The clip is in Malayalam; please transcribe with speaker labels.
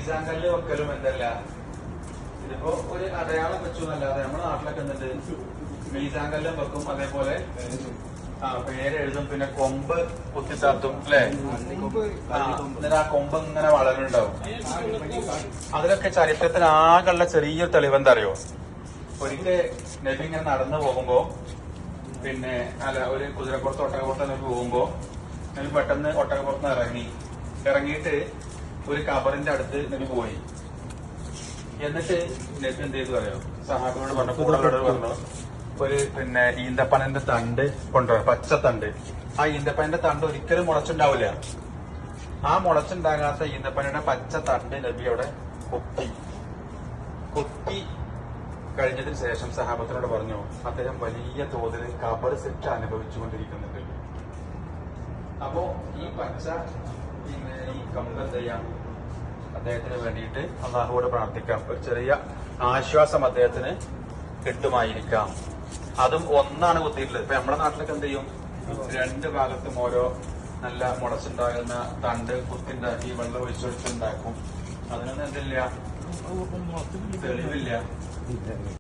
Speaker 1: മീസാൻ കല്ല് വെക്കലും എന്തല്ല ഇതിപ്പോ ഒരു അടയാളം വെച്ചു എന്നല്ലാതെ നമ്മുടെ നാട്ടിലൊക്കെ എന്തുണ്ട് മീസാൻ കല്ലും വെക്കും. അതേപോലെ പേരെഴുതും, പിന്നെ കൊമ്പ് കുത്തിത്താത്തും അല്ലെ. എന്നിട്ട് ആ കൊമ്പ് ഇങ്ങനെ വളരുന്നുണ്ടാവും. അതിലൊക്കെ ചരിത്രത്തിന് ആകെയുള്ള ചെറിയൊരു തെളിവെന്താ അറിയോ? ഒരിക്കൽ നബി ഇങ്ങനെ നടന്നു പോകുമ്പോ പിന്നെ ഒരു കുതിരപ്പുറത്ത് ഒട്ടകപ്പുറത്ത് നബി പോകുമ്പോ നബി പെട്ടെന്ന് ഒട്ടകപ്പുറത്ത് ഇറങ്ങിയിട്ട് ഒരു കബറിന്റെ അടുത്ത് നബി പോയി. എന്നിട്ട് നബി എന്ത് ചെയ്തു അറിയോ? സഹാബിനോട് പറഞ്ഞു, കൂടെ പറഞ്ഞു, ഒരു പിന്നെ ഈന്തപ്പനന്റെ തണ്ട് കൊണ്ടുവരാം, പച്ചത്തണ്ട്. ആ ഈന്തപ്പനന്റെ തണ്ട് ഒരിക്കലും മുളച്ചുണ്ടാവില്ല. ആ മുളച്ചുണ്ടാകാത്ത ഈന്തപ്പനയുടെ പച്ച തണ്ട് നബി അവിടെ കൊത്തി കഴിഞ്ഞതിന് ശേഷം സഹാബത്തിനോട് പറഞ്ഞു, അദ്ദേഹം വലിയ തോതിൽ ഖബർ ശിക്ഷ അനുഭവിച്ചുകൊണ്ടിരിക്കുന്നുണ്ട്. അപ്പോ ഈ പച്ച പിന്നെ ഈ കമ്പ് എന്ത് ചെയ്യാം, അദ്ദേഹത്തിന് വേണ്ടിയിട്ട് അള്ളാഹുവോട് പ്രാർത്ഥിക്കാം. ഒരു ചെറിയ ആശ്വാസം അദ്ദേഹത്തിന് കിട്ടുമായിരിക്കാം. അതും ഒന്നാണ് കുത്തിയിട്ടുള്ളത്. ഇപ്പൊ നമ്മുടെ നാട്ടിലൊക്കെ എന്ത് ചെയ്യും, രണ്ട് ഭാഗത്തും ഓരോ നല്ല മുളച്ചുണ്ടാകുന്ന തണ്ട് കുത്തിണ്ടാക്കി വെള്ളം ഒഴിച്ചൊഴിച്ചുണ്ടാക്കും. അതിനൊന്നും എന്തില്ല, തെളിവില്ല.